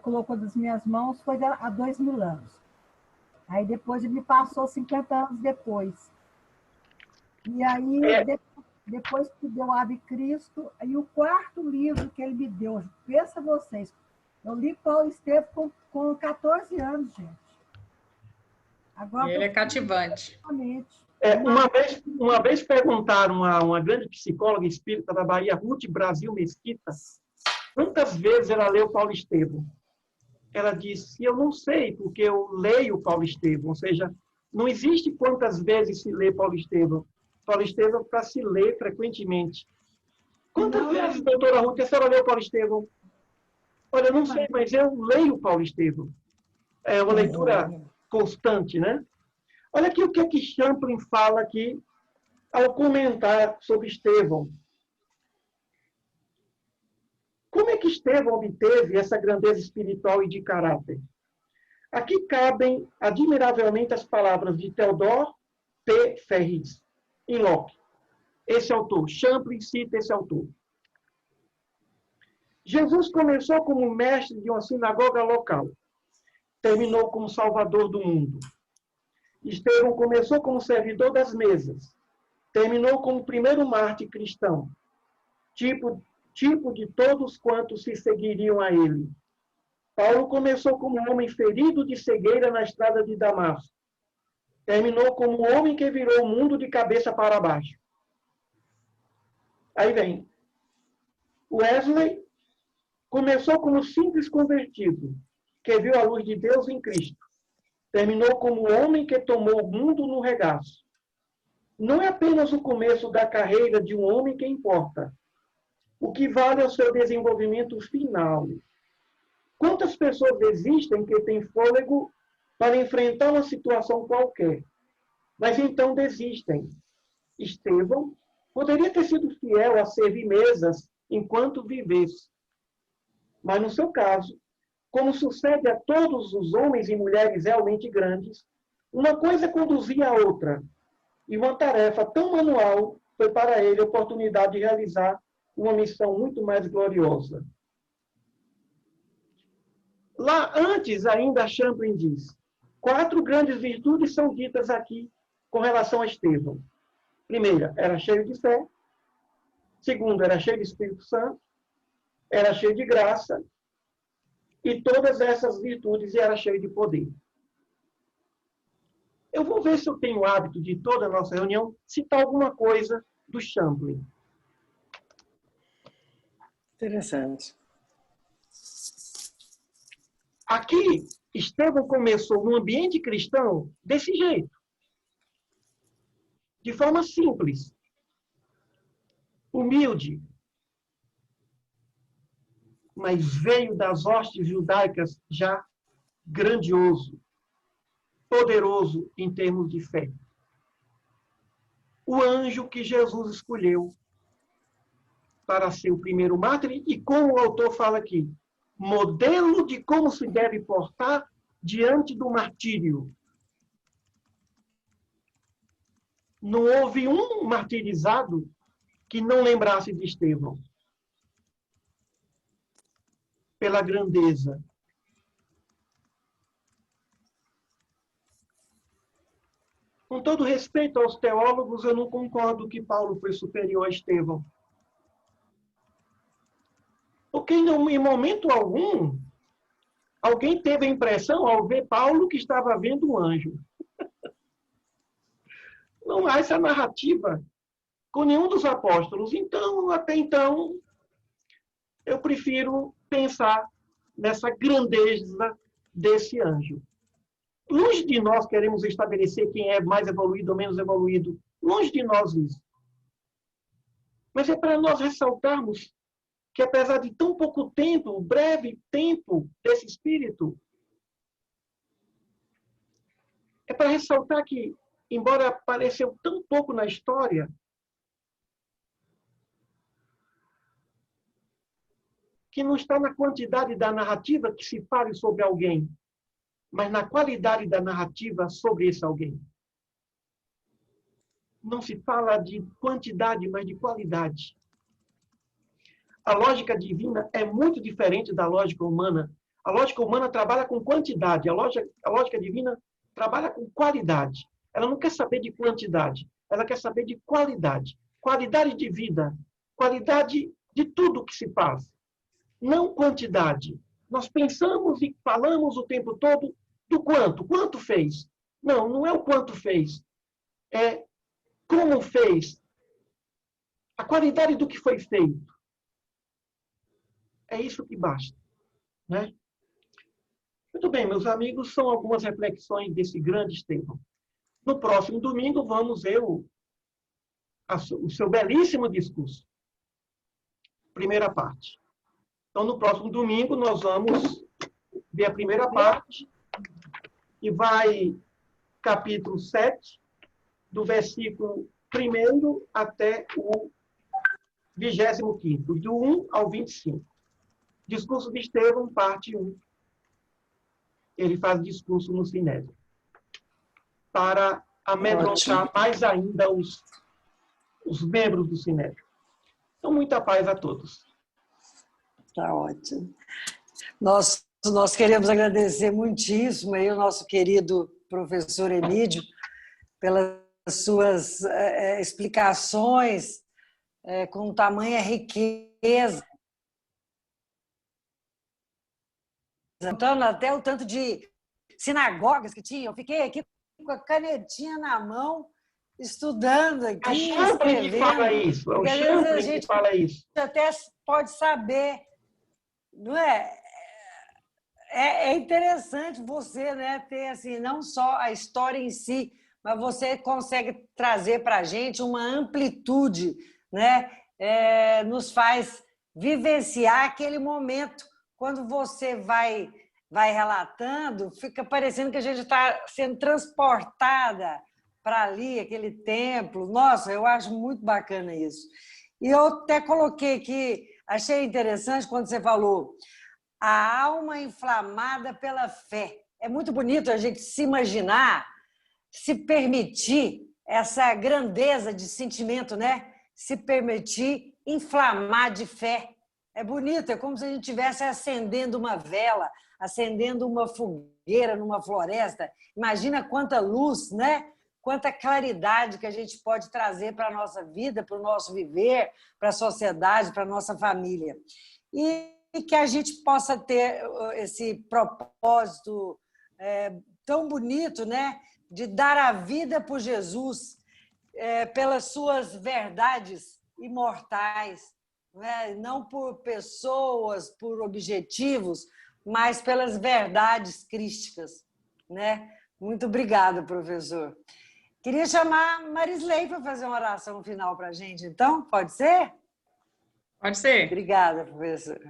colocou nas minhas mãos foi há 2000 anos. Aí depois ele me passou 50 anos depois. E aí, depois que deu Ave Cristo, aí o quarto livro que ele me deu, pensa vocês, eu li Paulo Estevão com 14 anos, gente. Agora, ele é cativante. Uma vez perguntaram a uma grande psicóloga espírita da Bahia, Ruth Brasil Mesquita, quantas vezes ela leu Paulo Estevam. Ela disse, eu não sei, porque eu leio Paulo Estevam. Ou seja, não existe quantas vezes se lê Paulo Estevam. Paulo Estevam para se ler frequentemente. Quantas vezes, doutora Ruth, a senhora leu Paulo Estevam? Olha, eu não sei, mas eu leio Paulo Estevam. É uma leitura constante, né? Olha aqui o que é que Champlin fala aqui ao comentar sobre Estevão. Como é que Estevão obteve essa grandeza espiritual e de caráter? Aqui cabem admiravelmente as palavras de Theodore P. Ferris, em Locke. Esse autor, Champlin cita esse autor. Jesus começou como mestre de uma sinagoga local. Terminou como salvador do mundo. Estevão começou como servidor das mesas. Terminou como primeiro mártir cristão. Tipo de todos quantos se seguiriam a ele. Paulo começou como homem ferido de cegueira na estrada de Damasco. Terminou como homem que virou o mundo de cabeça para baixo. Aí vem. Wesley começou como simples convertido, que viu a luz de Deus em Cristo. Terminou como homem que tomou o mundo no regaço. Não é apenas o começo da carreira de um homem que importa. O que vale é o seu desenvolvimento final. Quantas pessoas existem que têm fôlego para enfrentar uma situação qualquer, mas então desistem? Estevão poderia ter sido fiel a servir mesas enquanto vivesse. Mas, no seu caso, como sucede a todos os homens e mulheres realmente grandes, uma coisa conduzia a outra, e uma tarefa tão manual foi para ele a oportunidade de realizar uma missão muito mais gloriosa. Lá antes, ainda, Champlin diz, 4 grandes virtudes são ditas aqui com relação a Estevão. Primeira, era cheio de fé. Segunda, era cheio de Espírito Santo. Era cheio de graça. E todas essas virtudes era cheio de poder. Eu vou ver se eu tenho o hábito de toda a nossa reunião citar alguma coisa do Champlin. Interessante. Aqui, Estevão começou no ambiente cristão desse jeito. De forma simples. Humilde. Mas veio das hostes judaicas já grandioso. Poderoso em termos de fé. O anjo que Jesus escolheu para ser o primeiro mártir, e como o autor fala aqui, modelo de como se deve portar diante do martírio. Não houve um martirizado que não lembrasse de Estevão. Pela grandeza. Com todo respeito aos teólogos, eu não concordo que Paulo foi superior a Estevão. Porque em momento algum, alguém teve a impressão, ao ver Paulo, que estava vendo um anjo. Não há essa narrativa com nenhum dos apóstolos. Então, até então, eu prefiro pensar nessa grandeza desse anjo. Longe de nós queremos estabelecer quem é mais evoluído ou menos evoluído. Longe de nós isso. Mas é para nós ressaltarmos que, apesar de tão pouco tempo, breve tempo desse espírito, é para ressaltar que, embora apareceu tão pouco na história, que não está na quantidade da narrativa que se fale sobre alguém, mas na qualidade da narrativa sobre esse alguém. Não se fala de quantidade, mas de qualidade. A lógica divina é muito diferente da lógica humana. A lógica humana trabalha com quantidade, a lógica divina trabalha com qualidade. Ela não quer saber de quantidade, ela quer saber de qualidade. Qualidade de vida, qualidade de tudo que se faz. Não quantidade. Nós pensamos e falamos o tempo todo do quanto. Quanto fez? Não, não é o quanto fez. como fez, a qualidade do que foi feito. É isso que basta, né? Muito bem, meus amigos, são algumas reflexões desse grande Estevão. No próximo domingo, vamos ver o seu belíssimo discurso. Primeira parte. Então, no próximo domingo, nós vamos ver a primeira parte, que vai capítulo 7, do versículo 1º até o 25º, do 1 ao 25. Discurso de Estevão, parte 1. Ele faz discurso no Sinédrio, para amedrontar mais ainda os membros do Sinédrio. Então, muita paz a todos. Tá ótimo. Nós queremos agradecer muitíssimo aí o nosso querido professor Emídio pelas suas explicações com tamanha riqueza. Então, até o tanto de sinagogas que tinha, eu fiquei aqui com a canetinha na mão, estudando aqui, É o Champlin que fala isso. É o Champlin que fala isso. Até pode saber, não é? É interessante você, né, ter assim, não só a história em si, mas você consegue trazer para a gente uma amplitude, né? Nos faz vivenciar aquele momento. Quando você vai relatando, fica parecendo que a gente está sendo transportada para ali, aquele templo. Nossa, eu acho muito bacana isso. E eu até coloquei aqui, achei interessante quando você falou a alma inflamada pela fé. É muito bonito a gente se imaginar, se permitir essa grandeza de sentimento, né? Se permitir inflamar de fé. É bonito, é como se a gente estivesse acendendo uma vela, acendendo uma fogueira numa floresta. Imagina quanta luz, né? Quanta claridade que a gente pode trazer para a nossa vida, para o nosso viver, para a sociedade, para a nossa família. E que a gente possa ter esse propósito tão bonito, né? De dar a vida por Jesus, pelas suas verdades imortais, né? Não por pessoas, por objetivos, mas pelas verdades crísticas, né? Muito obrigada, professor. Queria chamar a Marisley para fazer uma oração final para a gente, então, pode ser? Pode ser. Obrigada, professor.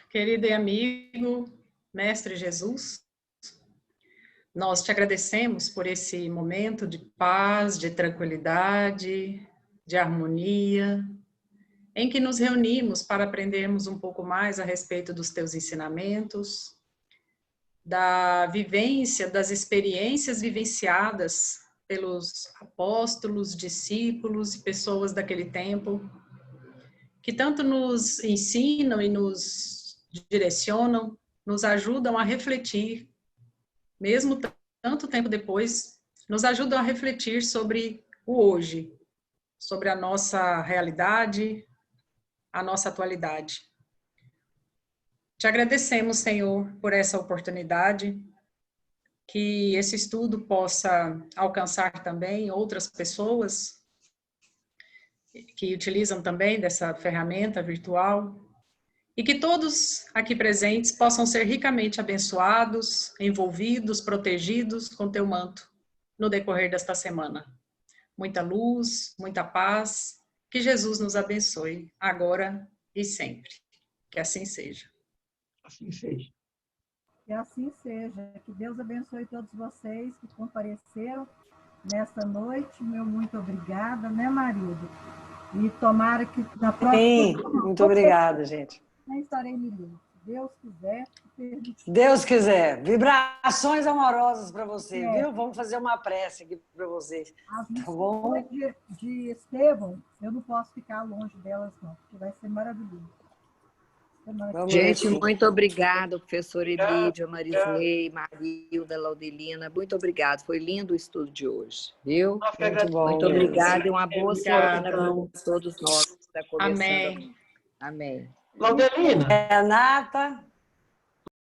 Querido e amigo, Mestre Jesus, nós te agradecemos por esse momento de paz, de tranquilidade, de harmonia, em que nos reunimos para aprendermos um pouco mais a respeito dos teus ensinamentos, da vivência, das experiências vivenciadas pelos apóstolos, discípulos e pessoas daquele tempo, que tanto nos ensinam e nos direcionam, nos ajudam a refletir, mesmo tanto tempo depois, nos ajudam a refletir sobre o hoje, sobre a nossa realidade, a nossa atualidade. Te agradecemos, Senhor, por essa oportunidade, que esse estudo possa alcançar também outras pessoas que utilizam também dessa ferramenta virtual, e que todos aqui presentes possam ser ricamente abençoados, envolvidos, protegidos com teu manto no decorrer desta semana. Muita luz, muita paz, que Jesus nos abençoe agora e sempre. Que assim seja. Assim seja. Que assim seja. Que Deus abençoe todos vocês que compareceram nesta noite. Meu muito obrigada, né, marido? E tomara que na próxima... Sim, muito obrigada, gente. Estarei me livre. Se Deus quiser. Se Deus quiser. Vibrações amorosas para você, viu? Vamos fazer uma prece aqui para vocês. As tá bom? de Estevão, eu não posso ficar longe delas, não, porque vai ser maravilhoso. Gente, muito obrigada, professor Emídio, Marisley, Marilda, Laudelina. Muito obrigada. Foi lindo o estudo de hoje, viu? Muito bom. Muito obrigada e uma boa semana para todos nós. Está começando. Amém. Amém. Laudelina. Renata.